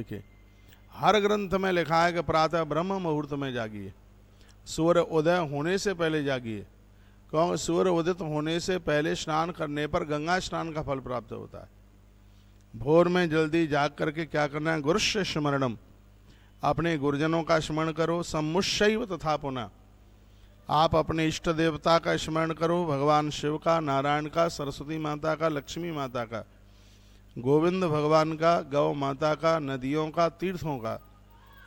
के हर ग्रंथ में लिखा है कि प्रातः ब्रह्म मुहूर्त में जागिए, सूर्य उदय होने से पहले जागिए, क्योंकि सूर्य उदित होने से पहले स्नान करने पर गंगा स्नान का फल प्राप्त होता है। भोर में जल्दी जाग करके क्या करना है, गुरुश्य स्मरणम, अपने गुरुजनों का स्मरण करो। सम्मुषैव तथा पुनः, आप अपने इष्ट देवता का स्मरण करो, भगवान शिव का, नारायण का, सरस्वती माता का, लक्ष्मी माता का, गोविंद भगवान का, गौ माता का, नदियों का, तीर्थों का,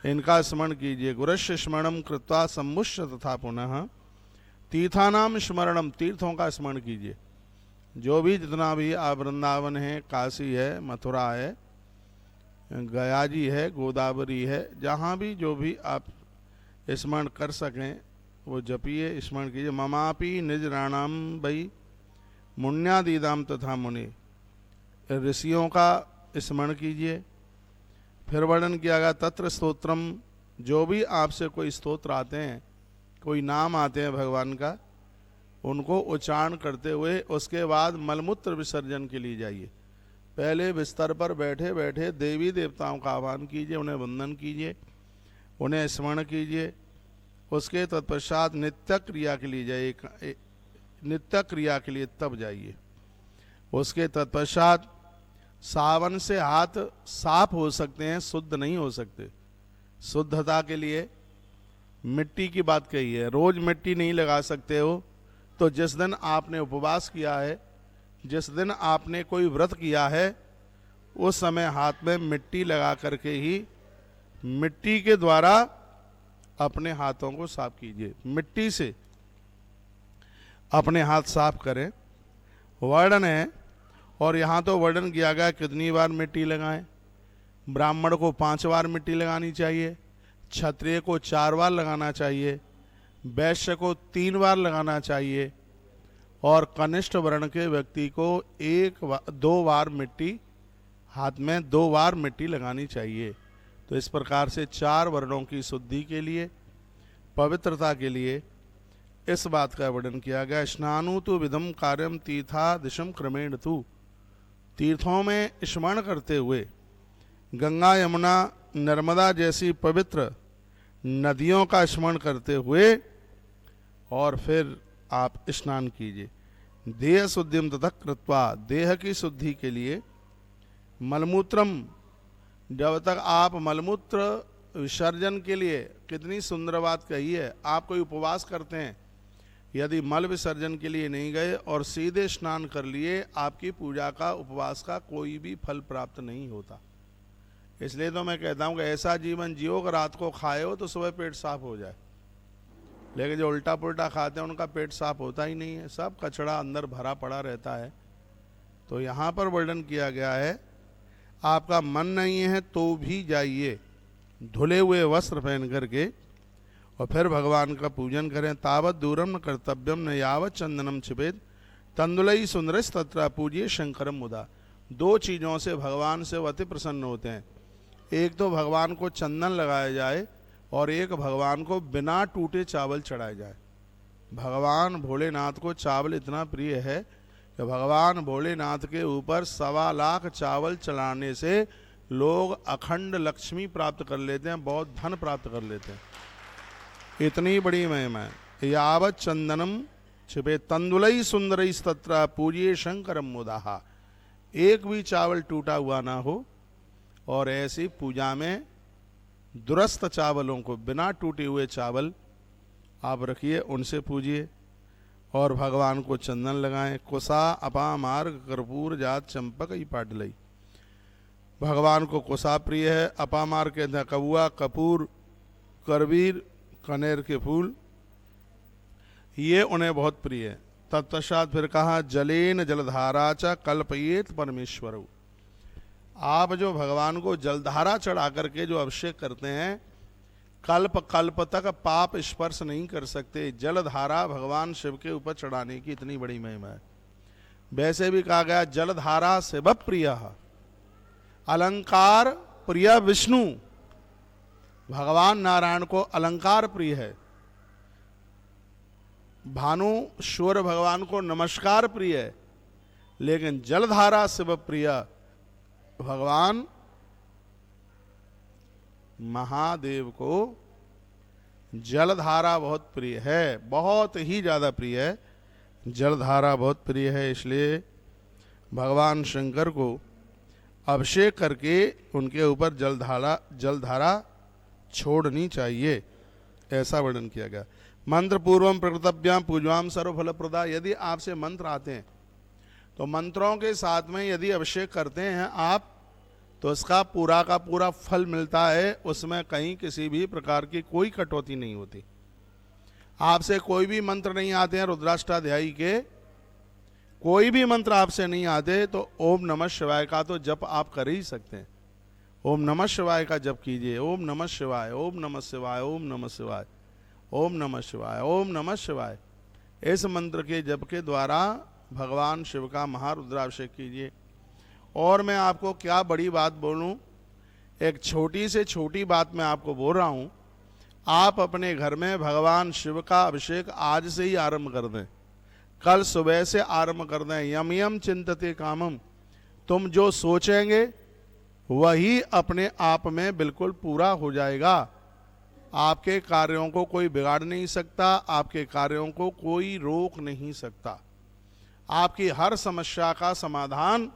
इनका स्मरण कीजिए। गुरुश्य स्मरणम कृत्वा सम्मुष्य तथा पुनः तीर्थानाम स्मरणम, तीर्थों का स्मरण कीजिए। जो भी जितना भी आप वृंदावन है, काशी है, मथुरा है, गया जी है, गोदावरी है, जहाँ भी जो भी आप स्मरण कर सकें वो जपिए, स्मरण कीजिए। ममापि निज राणाम भई मुन्यादीदाम तथा मुनि, ऋषियों का स्मरण कीजिए। फिर वर्णन किया गया तत्र स्तोत्रम, जो भी आपसे कोई स्तोत्र आते हैं, कोई नाम आते हैं भगवान का, उनको उच्चारण करते हुए उसके बाद मलमूत्र विसर्जन के लिए जाइए। पहले बिस्तर पर बैठे बैठे देवी देवताओं का आह्वान कीजिए, उन्हें वंदन कीजिए, उन्हें स्मरण कीजिए। उसके तत्पश्चात नित्य क्रिया के लिए जाइए, नित्य क्रिया के लिए तब जाइए। उसके तत्पश्चात सावन से हाथ साफ हो सकते हैं, शुद्ध नहीं हो सकते। शुद्धता के लिए मिट्टी की बात कही है, रोज मिट्टी नहीं लगा सकते हो, तो जिस दिन आपने उपवास किया है, जिस दिन आपने कोई व्रत किया है, उस समय हाथ में मिट्टी लगा करके ही मिट्टी के द्वारा अपने हाथों को साफ कीजिए। मिट्टी से अपने हाथ साफ करें, वर्णन है। और यहाँ तो वर्णन किया गया कितनी बार मिट्टी लगाएं। ब्राह्मण को 5 बार मिट्टी लगानी चाहिए, क्षत्रिय को 4 बार लगाना चाहिए, वैश्य को 3 बार लगाना चाहिए, और कनिष्ठ वर्ण के व्यक्ति को 2 बार मिट्टी, हाथ में 2 बार मिट्टी लगानी चाहिए। तो इस प्रकार से 4 वर्णों की शुद्धि के लिए, पवित्रता के लिए इस बात का वर्णन किया गया। स्नानु तु विधम कार्यम तीर्था दिशम क्रमेण तु, तीर्थों में स्मरण करते हुए गंगा यमुना नर्मदा जैसी पवित्र नदियों का स्मरण करते हुए और फिर आप स्नान कीजिए। देह शुद्धिम तथा कृत्वा, देह की शुद्धि के लिए मलमूत्रम, जब तक आप मलमूत्र विसर्जन के लिए, कितनी सुंदर बात कही है। आप कोई उपवास करते हैं, यदि मल विसर्जन के लिए नहीं गए और सीधे स्नान कर लिए, आपकी पूजा का, उपवास का कोई भी फल प्राप्त नहीं होता। इसलिए तो मैं कहता हूँ कि ऐसा जीवन जियो कि रात को खाए हो तो सुबह पेट साफ हो जाए। लेकिन जो उल्टा पुल्टा खाते हैं उनका पेट साफ होता ही नहीं है, सब कचड़ा अंदर भरा पड़ा रहता है। तो यहाँ पर वर्णन किया गया है, आपका मन नहीं है तो भी जाइए, धुले हुए वस्त्र पहन करके, और फिर भगवान का पूजन करें। तावत दूरम न कर्तव्यम न यावत चंदनम छिपेद तंदुलई सुंदरस तत्र पूजिए शंकरम मुदा। 2 चीज़ों से भगवान से अति प्रसन्न होते हैं। एक तो भगवान को चंदन लगाया जाए, और एक भगवान को बिना टूटे चावल चढ़ाए जाए। भगवान भोलेनाथ को चावल इतना प्रिय है कि भगवान भोलेनाथ के ऊपर 1.25 लाख चावल चढ़ाने से लोग अखंड लक्ष्मी प्राप्त कर लेते हैं, बहुत धन प्राप्त कर लेते हैं। इतनी बड़ी महिमा है। यावत चंदनम छिपे तंदुलई सुंदरई तत्र पूजिए शंकरम मुदाहा, एक भी चावल टूटा हुआ ना हो। और ऐसी पूजा में दुरस्त चावलों को, बिना टूटे हुए चावल आप रखिए, उनसे पूजिए और भगवान को चंदन लगाएं। कुसा अपा मार्ग कर्पूर जात चंपक ही पाटलई, भगवान को कुसा प्रिय है। अपा मार्ग के अंदर कबुआ, कपूर, करवीर, कनेर के फूल, ये उन्हें बहुत प्रिय है। तत्पश्चात फिर कहा जलेन जलधारा च कल्पयेत परमेश्वर। आप जो भगवान को जलधारा चढ़ा करके जो अभिषेक करते हैं, कल्प कल्प तक पाप स्पर्श नहीं कर सकते। जलधारा भगवान शिव के ऊपर चढ़ाने की इतनी बड़ी महिमा है। वैसे भी कहा गया जलधारा शिव प्रिय, अलंकार प्रिय विष्णु। भगवान नारायण को अलंकार प्रिय है। भानु सूर्य भगवान को नमस्कार प्रिय है, लेकिन जलधारा शिव प्रिय भगवान महादेव को जलधारा बहुत प्रिय है, बहुत ही ज़्यादा प्रिय है। जलधारा बहुत प्रिय है, इसलिए भगवान शंकर को अभिषेक करके उनके ऊपर जलधारा छोड़नी चाहिए, ऐसा वर्णन किया गया। मंत्र पूर्वम प्रकृतभ्याम पूजवाम सर्वफल प्रदा। यदि आपसे मंत्र आते हैं तो मंत्रों के साथ में यदि अभिषेक करते हैं आप, तो उसका पूरा का पूरा फल मिलता है, उसमें कहीं किसी भी प्रकार की कोई कटौती नहीं होती। आपसे कोई भी मंत्र नहीं आते हैं रुद्राष्टाध्यायी के, कोई भी मंत्र आपसे नहीं आते, तो ओम नमः शिवाय का तो जप आप कर ही सकते हैं। ओम नमः शिवाय का जप कीजिए। ओम नमः शिवाय, ओम नमः शिवाय, ओम नमः शिवाय, ओम नमः शिवाय, ओम नमः शिवाय। इस मंत्र के जप के द्वारा भगवान शिव का महारुद्राभिषेक कीजिए। और मैं आपको क्या बड़ी बात बोलूं, एक छोटी से छोटी बात मैं आपको बोल रहा हूं। आप अपने घर में भगवान शिव का अभिषेक आज से ही आरंभ कर दें, कल सुबह से आरंभ कर दें। यम यम चिंतते कामम, तुम जो सोचेंगे वही अपने आप में बिल्कुल पूरा हो जाएगा। आपके कार्यों को कोई बिगाड़ नहीं सकता, आपके कार्यों को कोई रोक नहीं सकता। आपकी हर समस्या का समाधान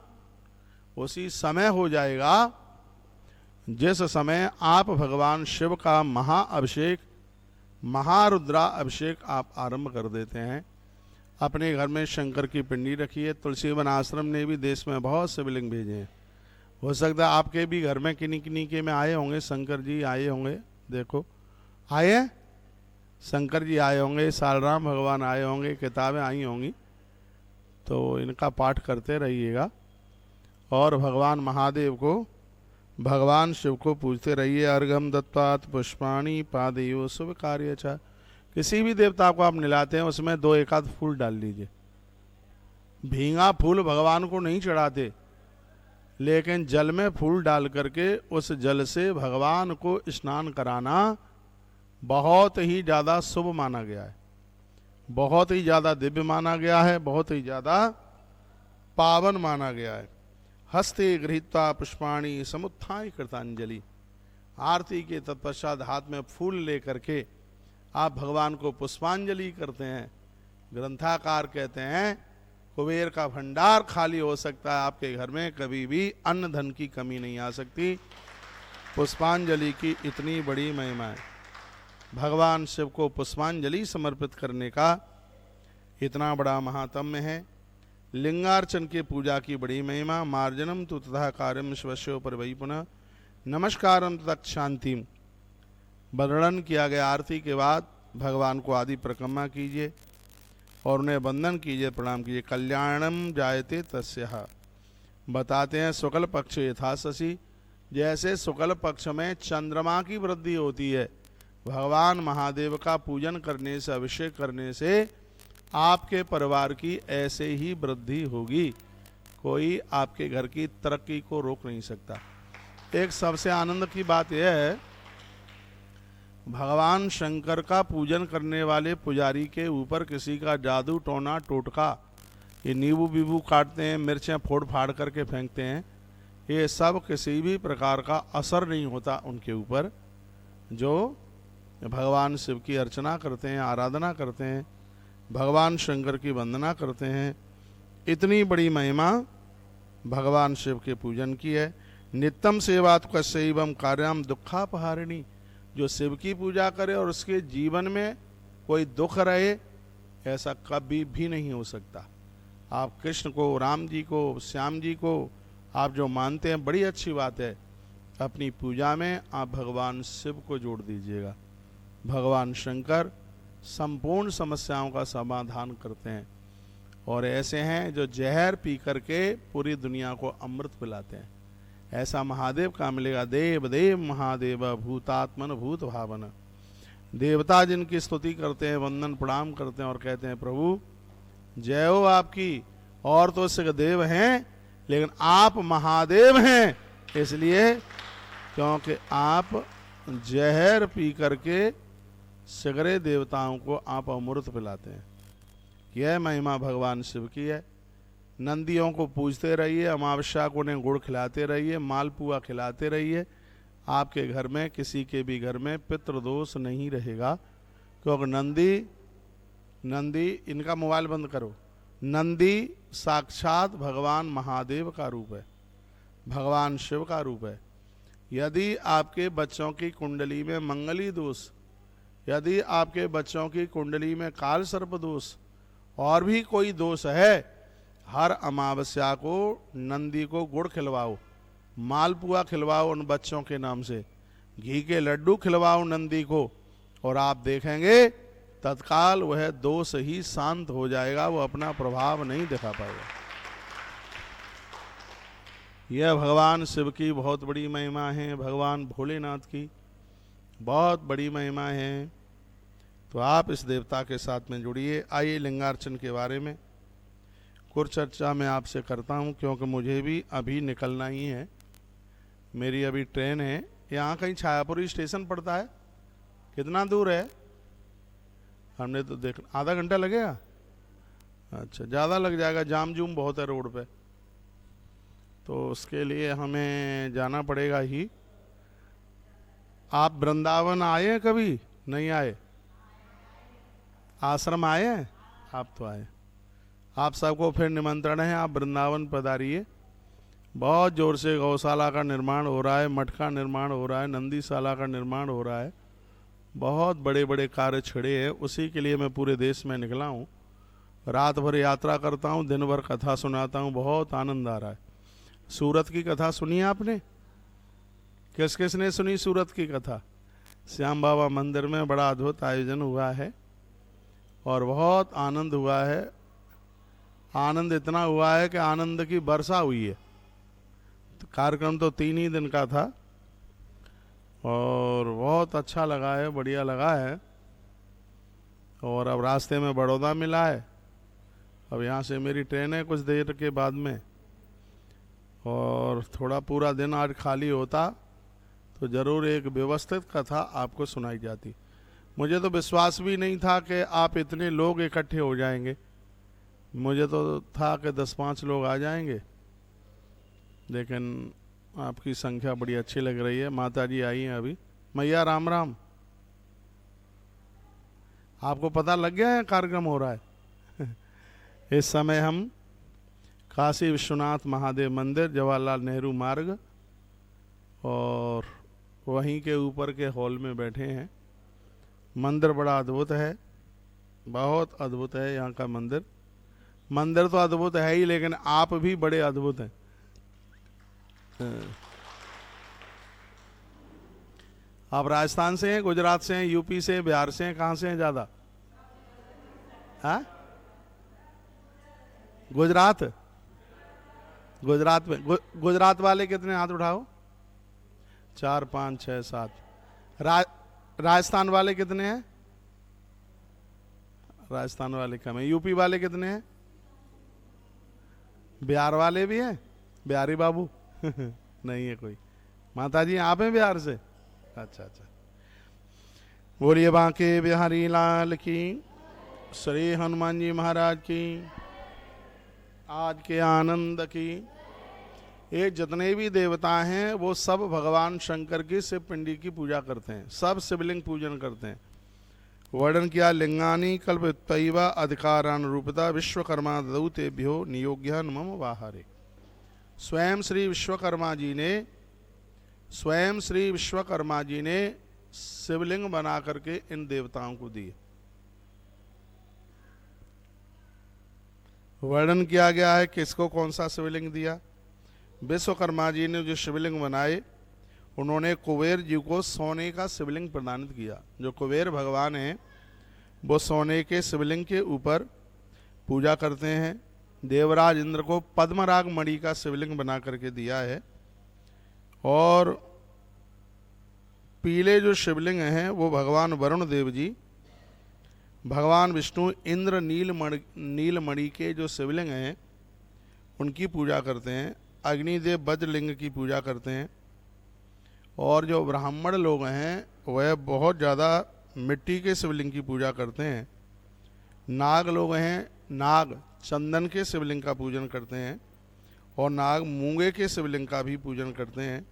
उसी समय हो जाएगा जिस समय आप भगवान शिव का महाअभिषेक, महारुद्रा अभिषेक आप आरंभ कर देते हैं। अपने घर में शंकर की पिंडी रखिए। तुलसी वन आश्रम ने भी देश में बहुत शिवलिंग भेजे हैं। हो सकता है आपके भी घर में किन्हीं किन्हीं के में आए होंगे, शंकर जी आए होंगे, देखो आए हैं, शंकर जी आए होंगे, सालराम भगवान आए होंगे, किताबें आई होंगी, तो इनका पाठ करते रहिएगा। और भगवान महादेव को, भगवान शिव को पूजते रहिए। अर्घम दत्वात् पुष्पाणि पादेयो शुभ कार्य च। किसी भी देवता को आप निलाते हैं उसमें 2 एकाध फूल डाल लीजिए। भींगा फूल भगवान को नहीं चढ़ाते, लेकिन जल में फूल डाल करके उस जल से भगवान को स्नान कराना बहुत ही ज़्यादा शुभ माना गया है, बहुत ही ज़्यादा दिव्य माना गया है, बहुत ही ज़्यादा पावन माना गया है। हस्ते गृहीत्वा पुष्पाणि समुत्थाय कृतांजलि। आरती के तत्पश्चात हाथ में फूल लेकर के आप भगवान को पुष्पांजलि करते हैं। ग्रंथाकार कहते हैं कुबेर का भंडार खाली हो सकता है, आपके घर में कभी भी अन्न धन की कमी नहीं आ सकती। पुष्पांजलि की इतनी बड़ी महिमा है। भगवान शिव को पुष्पांजलि समर्पित करने का इतना बड़ा महात्म्य है। लिंगार्चन के पूजा की बड़ी महिमा। मार्जनम तु तथा कार्यम शिवस्योपर वही पुनः नमस्कारम तथा शांतिम। वर्णन किया गया आरती के बाद भगवान को आदि परिक्रमा कीजिए और उन्हें वंदन कीजिए, प्रणाम कीजिए। कल्याणम जायते तस्यः। बताते हैं शुक्ल पक्ष यथा शशि, जैसे शुक्ल पक्ष में चंद्रमा की वृद्धि होती है, भगवान महादेव का पूजन करने से, अभिषेक करने से आपके परिवार की ऐसे ही वृद्धि होगी। कोई आपके घर की तरक्की को रोक नहीं सकता। एक सबसे आनंद की बात यह है, भगवान शंकर का पूजन करने वाले पुजारी के ऊपर किसी का जादू टोना टोटका, ये नींबू बीबू काटते हैं, मिर्चें फोड़ फाड़ करके फेंकते हैं, ये सब किसी भी प्रकार का असर नहीं होता उनके ऊपर। जो भगवान शिव की अर्चना करते हैं, आराधना करते हैं, भगवान शंकर की वंदना करते हैं, इतनी बड़ी महिमा भगवान शिव के पूजन की है। नित्यम सेवात कस्यैवं कार्याम दुखापहारिणी। जो शिव की पूजा करे और उसके जीवन में कोई दुख रहे, ऐसा कभी भी नहीं हो सकता। आप कृष्ण को, राम जी को, श्याम जी को आप जो मानते हैं, बड़ी अच्छी बात है। अपनी पूजा में आप भगवान शिव को जोड़ दीजिएगा। भगवान शंकर संपूर्ण समस्याओं का समाधान करते हैं और ऐसे हैं जो जहर पी करके पूरी दुनिया को अमृत पिलाते हैं। ऐसा महादेव का मिलेगा। देव देव महादेव भूतात्मन भूत भावन। देवता जिनकी स्तुति करते हैं, वंदन प्रणाम करते हैं और कहते हैं प्रभु जय हो आपकी। और तो सिख देव हैं, लेकिन आप महादेव हैं, इसलिए क्योंकि आप जहर पी करके सगरे देवताओं को आप अमृत पिलाते हैं। यह महिमा भगवान शिव की है। नंदियों को पूजते रहिए, अमावस्या को उन्हें गुड़ खिलाते रहिए, मालपुआ खिलाते रहिए। आपके घर में, किसी के भी घर में पितृदोष नहीं रहेगा। क्योंकि नंदी इनका मोबाइल बंद करो, नंदी साक्षात भगवान महादेव का रूप है, भगवान शिव का रूप है। यदि आपके बच्चों की कुंडली में मंगली दोष, यदि आपके बच्चों की कुंडली में काल सर्प दोष और भी कोई दोष है, हर अमावस्या को नंदी को गुड़ खिलवाओ, मालपुआ खिलवाओ उन बच्चों के नाम से, घी के लड्डू खिलवाओ नंदी को, और आप देखेंगे तत्काल वह दोष ही शांत हो जाएगा, वो अपना प्रभाव नहीं दिखा पाएगा। यह भगवान शिव की बहुत बड़ी महिमा है, भगवान भोलेनाथ की बहुत बड़ी महिमा है। तो आप इस देवता के साथ में जुड़िए। आइए लिंगार्चन के बारे में कुछ चर्चा मैं आपसे करता हूं, क्योंकि मुझे भी अभी निकलना ही है, मेरी अभी ट्रेन है। यहाँ कहीं छायापुरी स्टेशन पड़ता है, कितना दूर है? हमने तो देख, आधा घंटा लगेगा। अच्छा, ज़्यादा लग जाएगा, जाम जूम बहुत है रोड पे, तो उसके लिए हमें जाना पड़ेगा ही। आप वृंदावन आए हैं कभी? नहीं आए? आश्रम आए हैं? आप तो आए। आप सबको फिर निमंत्रण है, आप वृंदावन पधारिए। बहुत जोर से गौशाला का निर्माण हो रहा है, मठ का निर्माण हो रहा है, नंदीशाला का निर्माण हो रहा है, बहुत बड़े बड़े कार्य छिड़े हैं। उसी के लिए मैं पूरे देश में निकला हूँ, रात भर यात्रा करता हूँ, दिन भर कथा सुनाता हूँ, बहुत आनंद आ रहा है। सूरत की कथा सुनी आपने? किस किस ने सुनी सूरत की कथा? श्याम बाबा मंदिर में बड़ा अद्भुत आयोजन हुआ है और बहुत आनंद हुआ है। आनंद इतना हुआ है कि आनंद की वर्षा हुई है। तो कार्यक्रम तो 3 ही दिन का था और बहुत अच्छा लगा है, बढ़िया लगा है। और अब रास्ते में बड़ौदा मिला है, अब यहाँ से मेरी ट्रेन है कुछ देर के बाद में, और थोड़ा पूरा दिन आज खाली होता तो ज़रूर एक व्यवस्थित कथा आपको सुनाई जाती। मुझे तो विश्वास भी नहीं था कि आप इतने लोग इकट्ठे हो जाएंगे, मुझे तो था कि 10-5 लोग आ जाएंगे, लेकिन आपकी संख्या बड़ी अच्छी लग रही है। माता जी आई हैं अभी। मैया राम राम। आपको पता लग गया है कार्यक्रम हो रहा है? इस समय हम काशी विश्वनाथ महादेव मंदिर, जवाहरलाल नेहरू मार्ग, और वहीं के ऊपर के हॉल में बैठे हैं। मंदिर बड़ा अद्भुत है, बहुत अद्भुत है यहाँ का मंदिर। मंदिर तो अद्भुत है ही, लेकिन आप भी बड़े अद्भुत हैं। आप राजस्थान से हैं, गुजरात से हैं, यूपी से हैं, बिहार से हैं, कहाँ से हैं ज़्यादा? हाँ, गुजरात। गुजरात में गुजरात वाले कितने? हाथ उठाओ। 4, 5, 6, 7। राजस्थान वाले कितने हैं? राजस्थान वाले कम है। यूपी वाले कितने हैं? बिहार वाले भी हैं? बिहारी बाबू नहीं है कोई? माता जी आप हैं बिहार से? अच्छा अच्छा। बोलिए बांके बिहारी लाल की, श्री हनुमान जी महाराज की, आज के आनंद की। ये जितने भी देवता हैं वो सब भगवान शंकर की शिव पिंडी की पूजा करते हैं, सब शिवलिंग पूजन करते हैं। वर्णन किया लिंगानी कल्पतैव अधिकारानुरूपता विश्वकर्मा दौतेभ्यो नियोग्य मम वाहरे। स्वयं श्री विश्वकर्मा जी ने शिवलिंग बना करके इन देवताओं को दिए। वर्णन किया गया है किसको कौन सा शिवलिंग दिया। विश्वकर्मा जी ने जो शिवलिंग बनाए, उन्होंने कुबेर जी को सोने का शिवलिंग प्रदानित किया। जो कुबेर भगवान हैं वो सोने के शिवलिंग के ऊपर पूजा करते हैं। देवराज इंद्र को पद्मराग मणि का शिवलिंग बना करके दिया है। और पीले जो शिवलिंग हैं वो भगवान वरुण देव जी, भगवान विष्णु इंद्र नीलमणि के जो शिवलिंग हैं उनकी पूजा करते हैं। अग्निदेव वज्रलिंग की पूजा करते हैं। और जो ब्राह्मण लोग हैं वह बहुत ज़्यादा मिट्टी के शिवलिंग की पूजा करते हैं। नाग लोग हैं, नाग चंदन के शिवलिंग का पूजन करते हैं, और नाग मूंगे के शिवलिंग का भी पूजन करते हैं।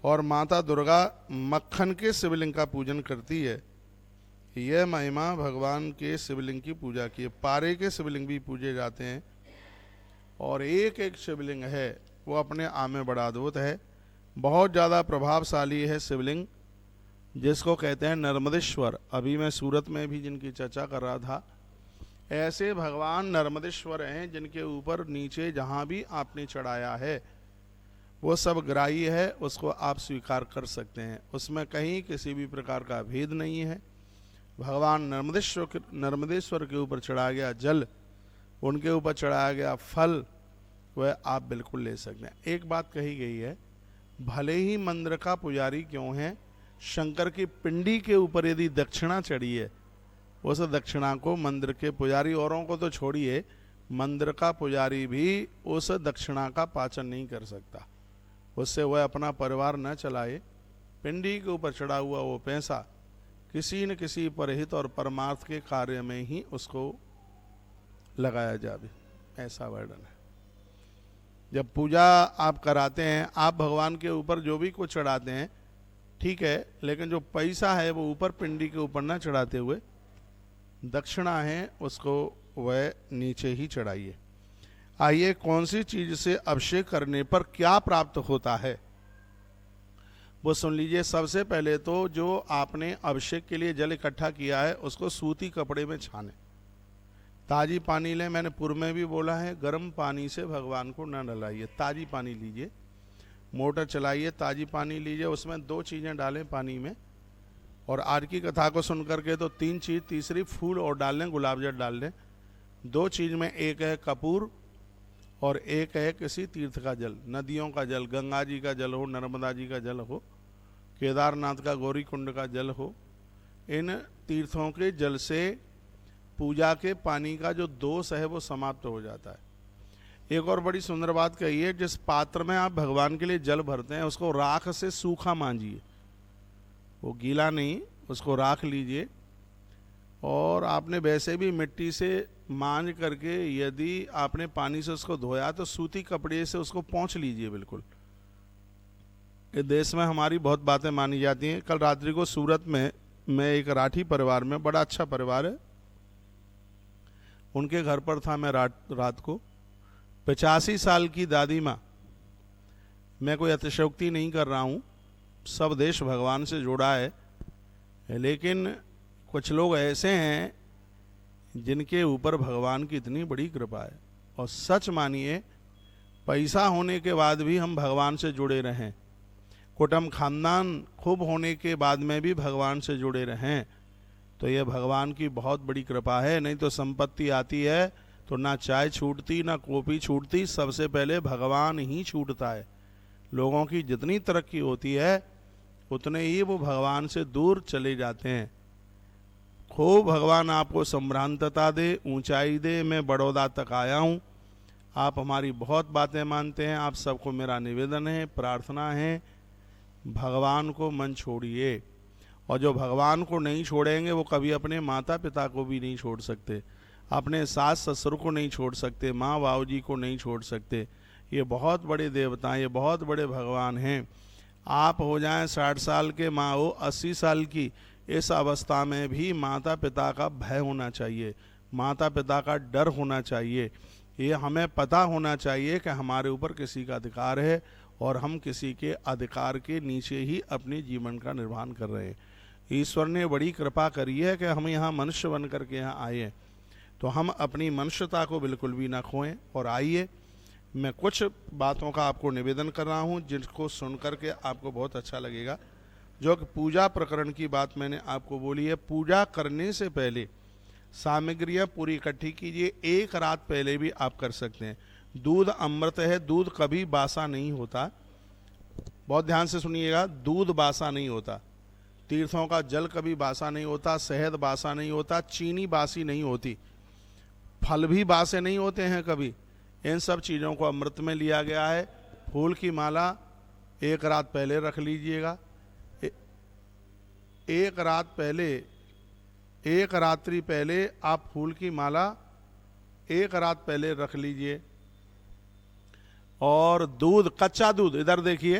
और माता दुर्गा मक्खन के शिवलिंग का पूजन करती है। यह महिमा भगवान के शिवलिंग की पूजा की है। पारे के शिवलिंग भी पूजे जाते हैं और एक एक शिवलिंग है वो अपने आप में बड़ा अद्भुत है, बहुत ज़्यादा प्रभावशाली है शिवलिंग, जिसको कहते हैं नर्मदेश्वर। अभी मैं सूरत में भी जिनकी चर्चा कर रहा था, ऐसे भगवान नर्मदेश्वर हैं जिनके ऊपर नीचे जहाँ भी आपने चढ़ाया है वो सब ग्राह्य है, उसको आप स्वीकार कर सकते हैं, उसमें कहीं किसी भी प्रकार का भेद नहीं है। भगवान नर्मदेश्वर के ऊपर चढ़ाया गया जल, उनके ऊपर चढ़ाया गया फल, वह आप बिल्कुल ले सकते हैं। एक बात कही गई है, भले ही मंदिर का पुजारी क्यों है, शंकर की पिंडी के ऊपर यदि दक्षिणा चढ़ी है, उस दक्षिणा को मंदिर के पुजारी, औरों को तो छोड़िए, मंदिर का पुजारी भी उस दक्षिणा का पाचन नहीं कर सकता, उससे वह अपना परिवार न चलाए। पिंडी के ऊपर चढ़ा हुआ वो पैसा किसी न किसी परहित और परमार्थ के कार्य में ही उसको लगाया जाए, ऐसा वर्णन है। जब पूजा आप कराते हैं, आप भगवान के ऊपर जो भी कुछ चढ़ाते हैं ठीक है, लेकिन जो पैसा है वो ऊपर पिंडी के ऊपर ना चढ़ाते हुए दक्षिणा है उसको वह नीचे ही चढ़ाइए। आइए, कौन सी चीज से अभिषेक करने पर क्या प्राप्त होता है वो सुन लीजिए। सबसे पहले तो जो आपने अभिषेक के लिए जल इकट्ठा किया है उसको सूती कपड़े में छाने, ताजी पानी लें। मैंने पूर्व में भी बोला है, गर्म पानी से भगवान को न नहलाइए, ताजी पानी लीजिए, मोटर चलाइए, ताजी पानी लीजिए, उसमें 2 चीज़ें डालें पानी में। और आज की कथा को सुन करके तो 3 चीज़, तीसरी फूल और डाल लें, गुलाब जल डाल लें। 2 चीज़ में, एक है कपूर और एक है किसी तीर्थ का जल, नदियों का जल, गंगा जी का जल हो, नर्मदा जी का जल हो, केदारनाथ का गौरी कुंड का जल हो। इन तीर्थों के जल से पूजा के पानी का जो दोष है वो समाप्त हो जाता है। एक और बड़ी सुंदर बात कही है, जिस पात्र में आप भगवान के लिए जल भरते हैं उसको राख से सूखा मांजिए, वो गीला नहीं, उसको राख लीजिए। और आपने वैसे भी मिट्टी से मांज करके यदि आपने पानी से उसको धोया तो सूती कपड़े से उसको पोंछ लीजिए बिल्कुल। इस देश में हमारी बहुत बातें मानी जाती हैं। कल रात्रि को सूरत में मैं एक राठी परिवार में, बड़ा अच्छा परिवार है, उनके घर पर था मैं रात को। 85 साल की दादी माँ, मैं कोई अतिशयोक्ति नहीं कर रहा हूँ, सब देश भगवान से जुड़ा है, लेकिन कुछ लोग ऐसे हैं जिनके ऊपर भगवान की इतनी बड़ी कृपा है। और सच मानिए, पैसा होने के बाद भी हम भगवान से जुड़े रहें, कुटुंब खानदान खूब होने के बाद में भी भगवान से जुड़े रहें, तो यह भगवान की बहुत बड़ी कृपा है। नहीं तो संपत्ति आती है तो ना चाय छूटती ना कॉफ़ी छूटती, सबसे पहले भगवान ही छूटता है। लोगों की जितनी तरक्की होती है उतने ही वो भगवान से दूर चले जाते हैं। खूब भगवान आपको संभ्रांतता दे, ऊंचाई दे। मैं बड़ौदा तक आया हूँ, आप हमारी बहुत बातें मानते हैं, आप सबको मेरा निवेदन है, प्रार्थना है, भगवान को मन छोड़िए। और जो भगवान को नहीं छोड़ेंगे वो कभी अपने माता पिता को भी नहीं छोड़ सकते, अपने सास ससुर को नहीं छोड़ सकते, माँ बाबू जी को नहीं छोड़ सकते। ये बहुत बड़े देवता, ये बहुत बड़े भगवान हैं। आप हो जाएं 60 साल के, माँ हो 80 साल की, इस अवस्था में भी माता पिता का भय होना चाहिए, माता पिता का डर होना चाहिए। ये हमें पता होना चाहिए कि हमारे ऊपर किसी का अधिकार है और हम किसी के अधिकार के नीचे ही अपने जीवन का निर्वहन कर रहे हैं। ईश्वर ने बड़ी कृपा करी है कि हम यहाँ मनुष्य बन करके यहाँ आए हैं, तो हम अपनी मनुष्यता को बिल्कुल भी ना खोएं। और आइए, मैं कुछ बातों का आपको निवेदन कर रहा हूँ जिसको सुन करके आपको बहुत अच्छा लगेगा। जो कि पूजा प्रकरण की बात मैंने आपको बोली है, पूजा करने से पहले सामग्रियाँ पूरी इकट्ठी कीजिए। 1 रात पहले भी आप कर सकते हैं। दूध अमृत है, दूध कभी बासा नहीं होता, बहुत ध्यान से सुनिएगा, दूध बासा नहीं होता, तीर्थों का जल कभी बासा नहीं होता, शहद बासा नहीं होता, चीनी बासी नहीं होती, फल भी बासे नहीं होते हैं कभी। इन सब चीज़ों को अमृत में लिया गया है। फूल की माला 1 रात पहले रख लीजिएगा, 1 रात पहले, 1 रात्रि पहले आप फूल की माला 1 रात पहले रख लीजिए। और दूध, कच्चा दूध, इधर देखिए,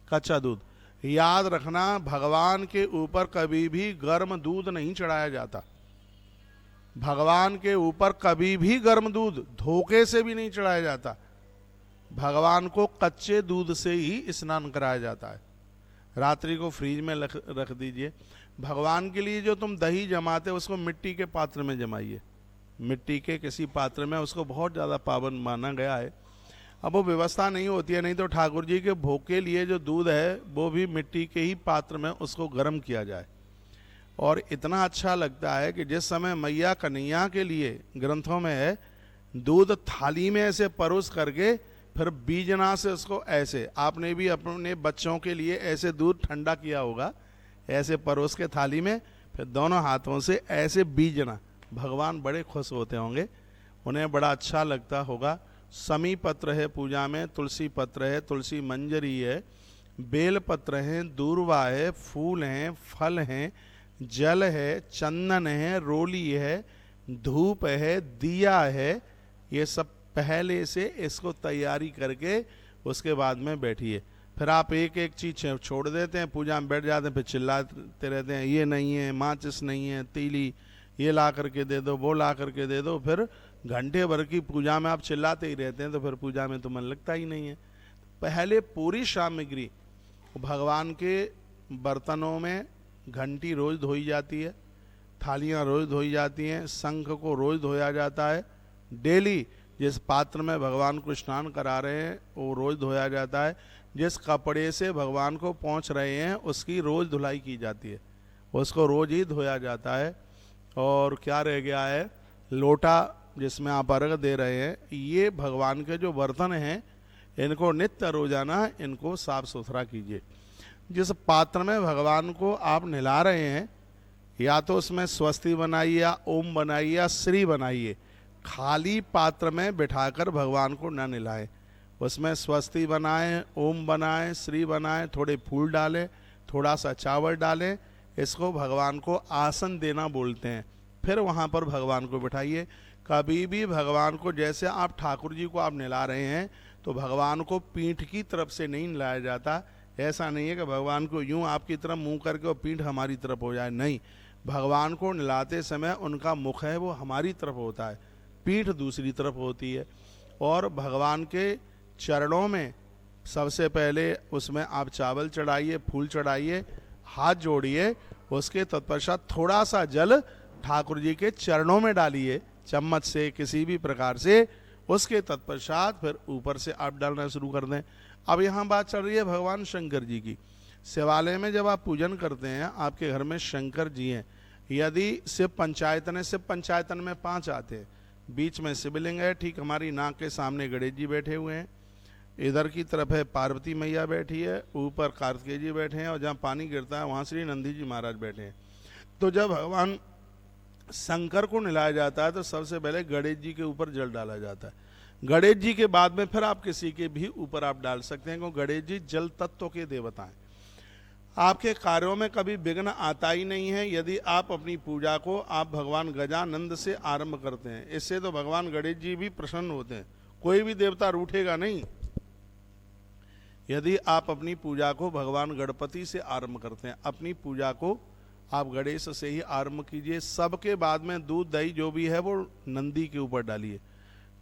कच्चा दूध। याद रखना, भगवान के ऊपर कभी भी गर्म दूध नहीं चढ़ाया जाता। भगवान के ऊपर कभी भी गर्म दूध धोखे से भी नहीं चढ़ाया जाता। भगवान को कच्चे दूध से ही स्नान कराया जाता है। रात्रि को फ्रिज में रख दीजिए। भगवान के लिए जो तुम दही जमाते उसको मिट्टी के पात्र में जमाइए, मिट्टी के किसी पात्र में। उसको बहुत ज़्यादा पावन माना गया है। अब वो व्यवस्था नहीं होती है, नहीं तो ठाकुर जी के भोग के लिए जो दूध है वो भी मिट्टी के ही पात्र में उसको गर्म किया जाए। और इतना अच्छा लगता है कि जिस समय मैया कन्हैया के लिए ग्रंथों में है, दूध थाली में ऐसे परोस करके फिर बीजना से उसको ऐसे, आपने भी अपने बच्चों के लिए ऐसे दूध ठंडा किया होगा, ऐसे परोस के थाली में फिर दोनों हाथों से ऐसे बीजना। भगवान बड़े खुश होते होंगे, उन्हें बड़ा अच्छा लगता होगा। समी पत्र है पूजा में, तुलसी पत्र है, तुलसी मंजरी है, बेल पत्र है, दूर्वा है, फूल हैं, फल हैं, जल है, चंदन है, रोली है, धूप है, दिया है। ये सब पहले से इसको तैयारी करके उसके बाद में बैठिए। फिर आप एक एक चीज़ छोड़ देते हैं, पूजा में बैठ जाते हैं, फिर चिल्लाते रहते हैं ये नहीं है, माचिस नहीं है, तीली ये ला करके दे दो, वो ला करके दे दो। फिर घंटे भर की पूजा में आप चिल्लाते ही रहते हैं, तो फिर पूजा में तो मन लगता ही नहीं है। पहले पूरी सामग्री भगवान के बर्तनों में, घंटी रोज धोई जाती है, थालियाँ रोज धोई जाती हैं, शंख को रोज धोया जाता है। डेली जिस पात्र में भगवान को स्नान करा रहे हैं वो रोज धोया जाता है। जिस कपड़े से भगवान को पोंछ रहे हैं उसकी रोज धुलाई की जाती है, उसको रोज ही धोया जाता है। और क्या रह गया है, लोटा जिसमें आप अर्घ दे रहे हैं, ये भगवान के जो बर्तन हैं इनको नित्य रोजाना इनको साफ सुथरा कीजिए। जिस पात्र में भगवान को आप नहला रहे हैं, या तो उसमें स्वस्ति बनाइए या ओम बनाइए या श्री बनाइए। खाली पात्र में बिठाकर भगवान को न नहलाएं, उसमें स्वस्ति बनाएं, ओम बनाएं, श्री बनाएं, थोड़े फूल डालें, थोड़ा सा चावल डालें। इसको भगवान को आसन देना बोलते हैं। फिर वहाँ पर भगवान को बिठाइए। कभी भी भगवान को, जैसे आप ठाकुर जी को आप नहला रहे हैं तो भगवान को पीठ की तरफ से नहीं नहलाया जाता। ऐसा नहीं है कि भगवान को यूं आपकी तरफ मुंह करके और पीठ हमारी तरफ हो जाए, नहीं। भगवान को नहलाते समय उनका मुख है वो हमारी तरफ होता है, पीठ दूसरी तरफ होती है। और भगवान के चरणों में सबसे पहले उसमें आप चावल चढ़ाइए, फूल चढ़ाइए, हाथ जोड़िए। उसके तत्पश्चात थोड़ा सा जल ठाकुर जी के चरणों में डालिए, चम्मच से किसी भी प्रकार से। उसके तत्पश्चात फिर ऊपर से आप डालना शुरू कर दें। अब यहाँ बात चल रही है भगवान शंकर जी की। शिवालय में जब आप पूजन करते हैं, आपके घर में शंकर जी हैं। यदि शिव पंचायतन है, शिव पंचायतन में 5 आते हैं। बीच में शिवलिंग है, ठीक हमारी नाक के सामने गणेश जी बैठे हुए हैं, इधर की तरफ है पार्वती मैया बैठी है, ऊपर कार्तिकेय जी बैठे हैं, और जहाँ पानी गिरता है वहाँ श्री नंदी जी महाराज बैठे हैं। तो जब भगवान शंकर को नहलाया जाता है तो सबसे पहले गणेश जी के ऊपर जल डाला जाता है। गणेश जी के बाद में फिर आप किसी के भी ऊपर आप डाल सकते हैं, क्योंकि गणेश जी जल तत्व के देवता हैं। आपके कार्यों में कभी विघ्न आता ही नहीं है यदि आप अपनी पूजा को आप भगवान गजानंद से आरंभ करते हैं। इससे तो भगवान गणेश जी भी प्रसन्न होते हैं, कोई भी देवता रूठेगा नहीं। यदि आप अपनी पूजा को भगवान गणपति से आरंभ करते हैं, अपनी पूजा को आप गणेश से ही आरंभ कीजिए। सबके बाद में दूध दही जो भी है वो नंदी के ऊपर डालिए।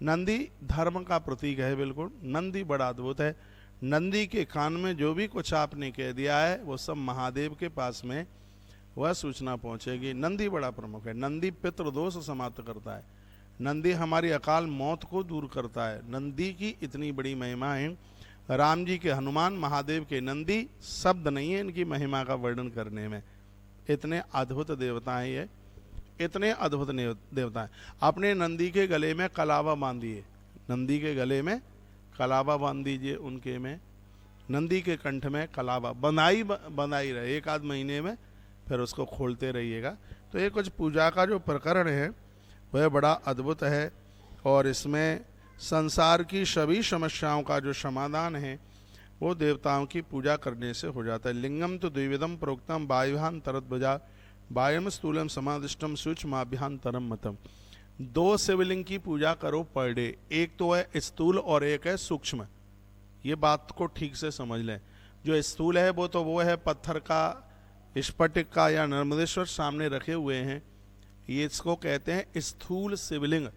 नंदी धर्म का प्रतीक है, बिल्कुल नंदी बड़ा अद्भुत है। नंदी के कान में जो भी कुछ आपने कह दिया है वो सब महादेव के पास में वह सूचना पहुंचेगी। नंदी बड़ा प्रमुख है। नंदी पितृदोष समाप्त करता है, नंदी हमारी अकाल मौत को दूर करता है। नंदी की इतनी बड़ी महिमा है। राम जी के हनुमान, महादेव के नंदी, शब्द नहीं है इनकी महिमा का वर्णन करने में। इतने अद्भुत देवता हैं ये, इतने अद्भुत देवता हैं। अपने नंदी के गले में कलावा बांधिए, नंदी के गले में कलावा बांध दीजिए उनके में। नंदी के कंठ में कलावा बंधाई रहे 1 आध महीने में, फिर उसको खोलते रहिएगा। तो ये कुछ पूजा का जो प्रकरण है वह बड़ा अद्भुत है। और इसमें संसार की सभी समस्याओं का जो समाधान है वो देवताओं की पूजा करने से हो जाता है। लिंगम तो द्विविधम प्रोक्तम वायुहान तरद्वजा वायम स्थूलम समादिष्टम सूक्ष्माभ्यांतरम मतम। 2 शिवलिंग की पूजा करो पर डे, एक तो है स्थूल और एक है सूक्ष्म। ये बात को ठीक से समझ लें। जो स्थूल है वो है पत्थर का, स्फटिक का या नर्मदेश्वर सामने रखे हुए हैं, ये इसको कहते हैं स्थूल शिवलिंग।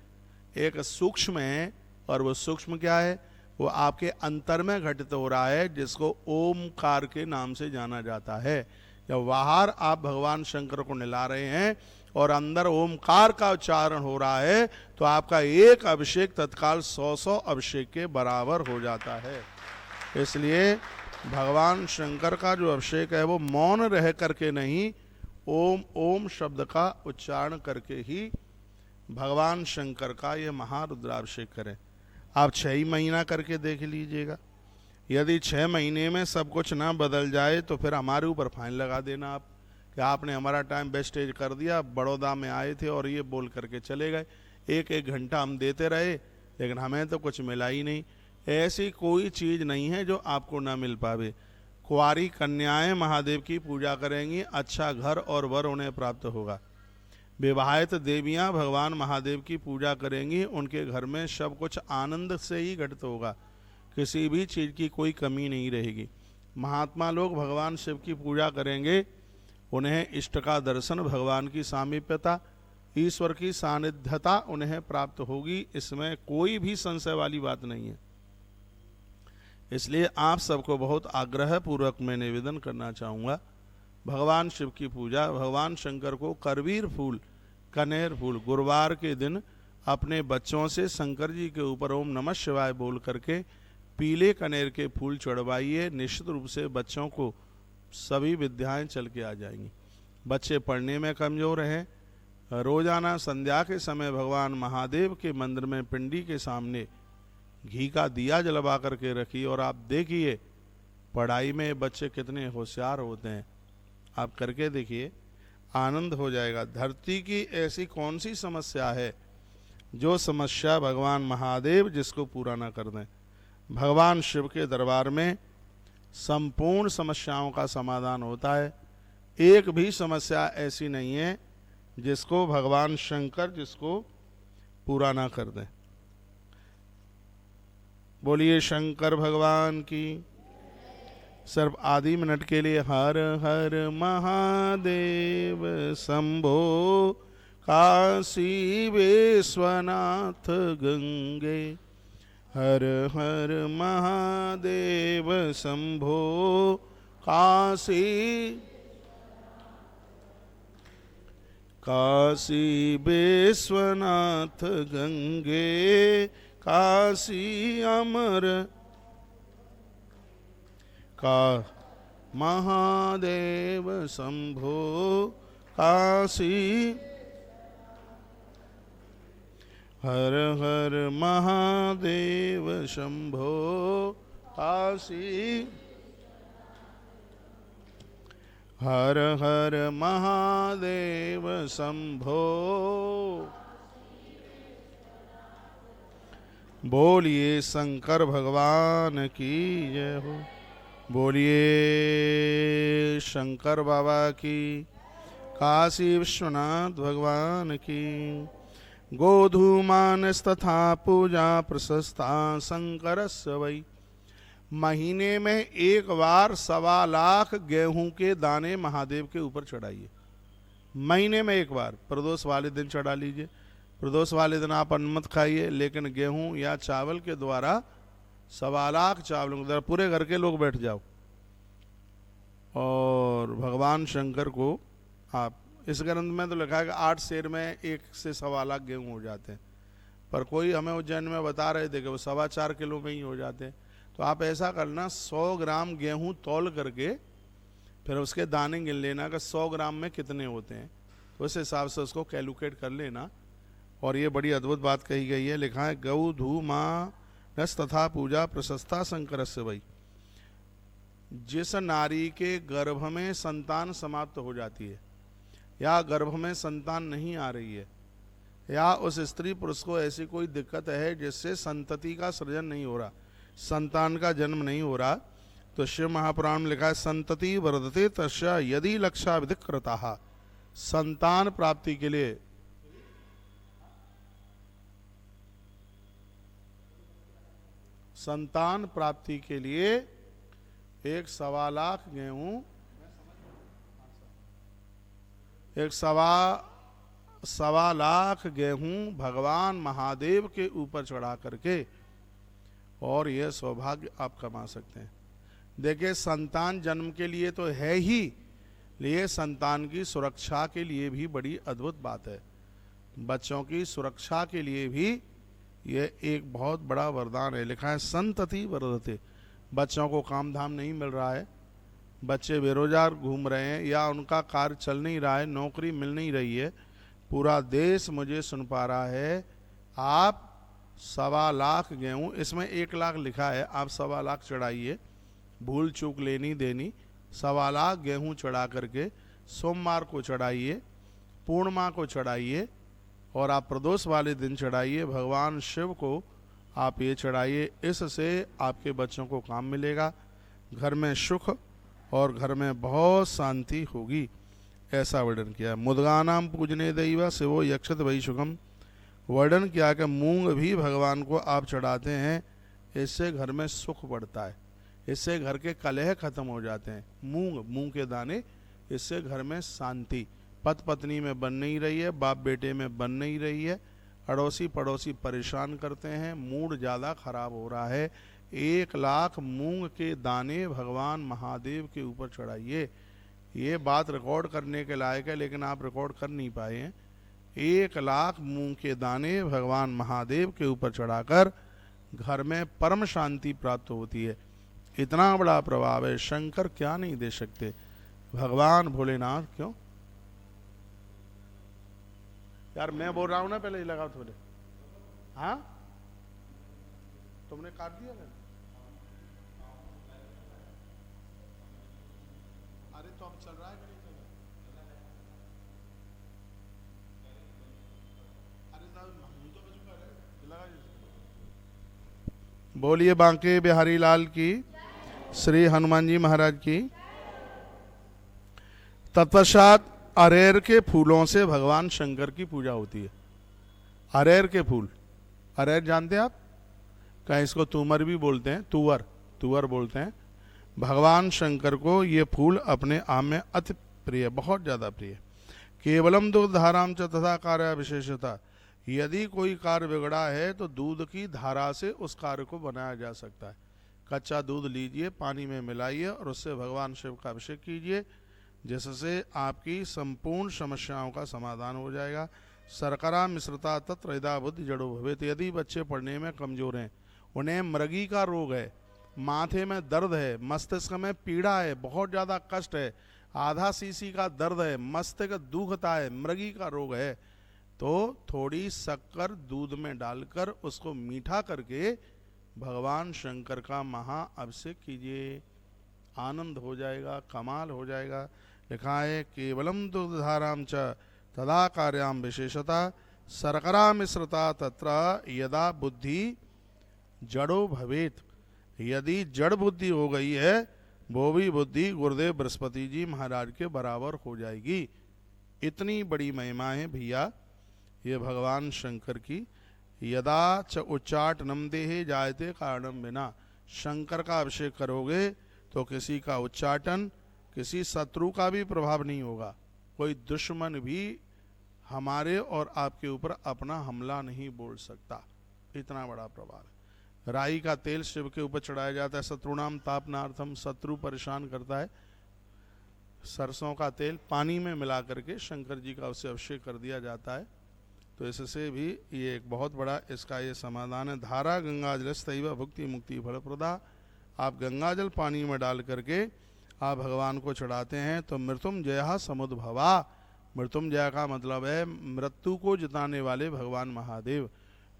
एक सूक्ष्म है, और वो सूक्ष्म क्या है, वो आपके अंतर में घटित हो रहा है, जिसको ओमकार के नाम से जाना जाता है। जब बाहर आप भगवान शंकर को निला रहे हैं और अंदर ओमकार का उच्चारण हो रहा है, तो आपका एक अभिषेक तत्काल 100 अभिषेक के बराबर हो जाता है। इसलिए भगवान शंकर का जो अभिषेक है वो मौन रह करके नहीं, ओम ओम शब्द का उच्चारण करके ही भगवान शंकर का ये महारुद्राभिषेक करें। आप 6 महीना करके देख लीजिएगा। यदि 6 महीने में सब कुछ ना बदल जाए तो फिर हमारे ऊपर फाइन लगा देना आप कि आपने हमारा टाइम वेस्टेज कर दिया। बड़ौदा में आए थे और ये बोल करके चले गए, एक एक घंटा हम देते रहे लेकिन हमें तो कुछ मिला ही नहीं। ऐसी कोई चीज़ नहीं है जो आपको ना मिल पावे। कुंवारी कन्याएं महादेव की पूजा करेंगी, अच्छा घर और वर उन्हें प्राप्त होगा। विवाहित देवियां भगवान महादेव की पूजा करेंगी, उनके घर में सब कुछ आनंद से ही घटित होगा, किसी भी चीज़ की कोई कमी नहीं रहेगी। महात्मा लोग भगवान शिव की पूजा करेंगे, उन्हें इष्ट का दर्शन, भगवान की सामीप्यता, ईश्वर की सानिध्यता उन्हें प्राप्त होगी। इसमें कोई भी संशय वाली बात नहीं है। इसलिए आप सबको बहुत आग्रह पूर्वक मैं निवेदन करना चाहूँगा, भगवान शिव की पूजा, भगवान शंकर को करवीर फूल, कनेर फूल गुरुवार के दिन अपने बच्चों से शंकर जी के ऊपर ओम नमः शिवाय बोल करके पीले कनेर के फूल चढ़वाइए। निश्चित रूप से बच्चों को सभी विद्याएं चल के आ जाएंगी। बच्चे पढ़ने में कमज़ोर हैं, रोजाना संध्या के समय भगवान महादेव के मंदिर में पिंडी के सामने घी का दिया जलवा करके रखिए और आप देखिए पढ़ाई में बच्चे कितने होशियार होते हैं। आप करके देखिए, आनंद हो जाएगा। धरती की ऐसी कौन सी समस्या है जो समस्या भगवान महादेव जिसको पूरा ना कर दें। भगवान शिव के दरबार में संपूर्ण समस्याओं का समाधान होता है। एक भी समस्या ऐसी नहीं है जिसको भगवान शंकर जिसको पूरा ना कर दें। बोलिए शंकर भगवान की। सिर्फ आधी मिनट के लिए हर हर महादेव शंभो, काशी विश्वनाथ गंगे, हर हर महादेव शंभो, काशी काशी विश्वनाथ गंगे, काशी अमर का महादेव शंभो, काशी हर हर महादेव शंभो, काशी हर हर महादेव शंभो। बोलिए शंकर भगवान की जय हो। बोलिए शंकर बाबा की, काशी विश्वनाथ भगवान की। गोधूमानस्तथा पूजा प्रशस्ता शंकरस्य वै। महीने में एक बार 1.25 लाख गेहूं के दाने महादेव के ऊपर चढ़ाइए। महीने में एक बार, प्रदोष वाले दिन चढ़ा लीजिए। प्रदोष वाले दिन आप अन्न मत खाइए, लेकिन गेहूं या चावल के द्वारा 1.25 लाख चावलों के द्वारा पूरे घर के लोग बैठ जाओ और भगवान शंकर को आप, इस ग्रंथ में तो लिखा है कि 8 सेर में 1 से 1.25 लाख गेहूं हो जाते हैं, पर कोई हमें उज्जैन में बता रहे थे कि वो 4.25 किलो में ही हो जाते हैं। तो आप ऐसा करना, 100 ग्राम गेहूं तौल करके फिर उसके दाने गिन लेना कि 100 ग्राम में कितने होते हैं, तो उस हिसाब से उसको कैलकुलेट कर लेना। और ये बड़ी अद्भुत बात कही गई है, लिखा है गौ धू माँ नस तथा पूजा प्रशस्ता शंकरस्य वै। जिस नारी के गर्भ में संतान समाप्त हो जाती है या गर्भ में संतान नहीं आ रही है या उस स्त्री पुरुष को ऐसी कोई दिक्कत है जिससे संतति का सृजन नहीं हो रहा, संतान का जन्म नहीं हो रहा, तो शिव महापुराण में लिखा है संतति वर्धते तस्या यदि लक्षा विधिकृता। संतान प्राप्ति के लिए एक 1.25 गेहूं, एक 1.25 गेहूं भगवान महादेव के ऊपर चढ़ा करके और यह सौभाग्य आप कमा सकते हैं। देखिए, संतान जन्म के लिए तो है ही, लिए संतान की सुरक्षा के लिए भी बड़ी अद्भुत बात है। बच्चों की सुरक्षा के लिए भी यह एक बहुत बड़ा वरदान है। लिखा है संतति वर्धते। बच्चों को काम धाम नहीं मिल रहा है, बच्चे बेरोजगार घूम रहे हैं या उनका कार्य चल नहीं रहा है, नौकरी मिल नहीं रही है, पूरा देश मुझे सुन पा रहा है। आप 1.25 गेहूं, इसमें 1 लाख लिखा है, आप 1.25 लाख चढ़ाइए, भूल चूक लेनी देनी। 1.25 गेहूं चढ़ा करके सोमवार को चढ़ाइए, पूर्णिमा को चढ़ाइए और आप प्रदोष वाले दिन चढ़ाइए। भगवान शिव को आप ये चढ़ाइए, इससे आपके बच्चों को काम मिलेगा, घर में सुख और घर में बहुत शांति होगी, ऐसा वर्णन किया। मुद्गानाम पूजने दैव शिवो यक्षत वही सुखम। वर्णन किया कि मूंग भी भगवान को आप चढ़ाते हैं, इससे घर में सुख बढ़ता है, इससे घर के कलह खत्म हो जाते हैं। मूंग के दाने, इससे घर में शांति, पति पत्नी में बन नहीं रही है, बाप बेटे में बन नहीं रही है, अड़ोसी पड़ोसी परेशान करते हैं, मूड ज़्यादा खराब हो रहा है। 1 लाख मूंग के दाने भगवान महादेव के ऊपर चढ़ाइए। ये बात रिकॉर्ड करने के लायक है, लेकिन आप रिकॉर्ड कर नहीं पाए हैं। 1 लाख मूंग के दाने भगवान महादेव के ऊपर चढ़ाकर घर में परम शांति प्राप्त होती है। इतना बड़ा प्रभाव है, शंकर क्या नहीं दे सकते, भगवान भोलेनाथ। क्यों यार, मैं बोल रहा हूं ना, पहले ही लगाओ थोड़े। हाँ, तुमने काट दिया क्या? अरे तो अब चल रहा है कि नहीं चल रहा? अरे हम तो बचू कर रहे, लगा। बोलिए बांके बिहारी लाल की, श्री हनुमान जी महाराज की। तत्पश्चात अरेर के फूलों से भगवान शंकर की पूजा होती है। अरेर के फूल, अरेर जानते हैं आप? कहीं इसको तुमर भी बोलते हैं, तुअर बोलते हैं। भगवान शंकर को ये फूल अपने आप में अति प्रिय, बहुत ज़्यादा प्रिय। केवलम दूध धाराम च तथा कार्य विशेषता। यदि कोई कार्य बिगड़ा है तो दूध की धारा से उस कार्य को बनाया जा सकता है। कच्चा दूध लीजिए, पानी में मिलाइए और उससे भगवान शिव का अभिषेक कीजिए, जिससे आपकी संपूर्ण समस्याओं का समाधान हो जाएगा। शर्करा मिश्रता तत्र हृदय बुद्धि जड़ो भवेत। यदि बच्चे पढ़ने में कमजोर हैं, उन्हें मृगी का रोग है, माथे में दर्द है, मस्तिष्क में पीड़ा है, बहुत ज़्यादा कष्ट है, आधा सीसी का दर्द है, मस्तिष्क दुखता है, मृगी का रोग है, तो थोड़ी शक्कर दूध में डालकर उसको मीठा करके भगवान शंकर का महा अभिषेक कीजिए, आनंद हो जाएगा, कमाल हो जाएगा। लिखा है केवलम दुग्धाराम च तदा कार्याम विशेषता शर्करा मिश्रता तत्र यदा बुद्धि जड़ो भवेत। यदि जड़ बुद्धि हो गई है, वो भी बुद्धि गुरुदेव बृहस्पति जी महाराज के बराबर हो जाएगी। इतनी बड़ी महिमा है भैया ये भगवान शंकर की। यदा च उच्चाटनम देहे जायते कारणम बिना। शंकर का अभिषेक करोगे तो किसी का उच्चाटन, किसी शत्रु का भी प्रभाव नहीं होगा, कोई दुश्मन भी हमारे और आपके ऊपर अपना हमला नहीं बोल सकता। इतना बड़ा प्रभाव है। राई का तेल शिव के ऊपर चढ़ाया जाता है, शत्रुनाम तापनार्थम, शत्रु परेशान करता है। सरसों का तेल पानी में मिला करके शंकर जी का उससे अभिषेक कर दिया जाता है, तो इससे भी ये एक बहुत बड़ा इसका ये समाधान है। धारा गंगा जल तैव भुक्ति मुक्ति फलप्रदा। आप गंगा जल पानी में डाल करके आप भगवान को चढ़ाते हैं तो मृत्युंजय समुद्भवा। मृत्युंजय का मतलब है मृत्यु को जिताने वाले भगवान महादेव।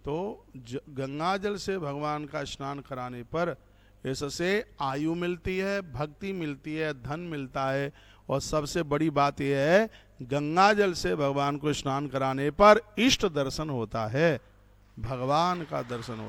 तो गंगा जल से भगवान का स्नान कराने पर इससे आयु मिलती है, भक्ति मिलती है, धन मिलता है, और सबसे बड़ी बात यह है गंगा जल से भगवान को स्नान कराने पर इष्ट दर्शन होता है, भगवान का दर्शन होता है।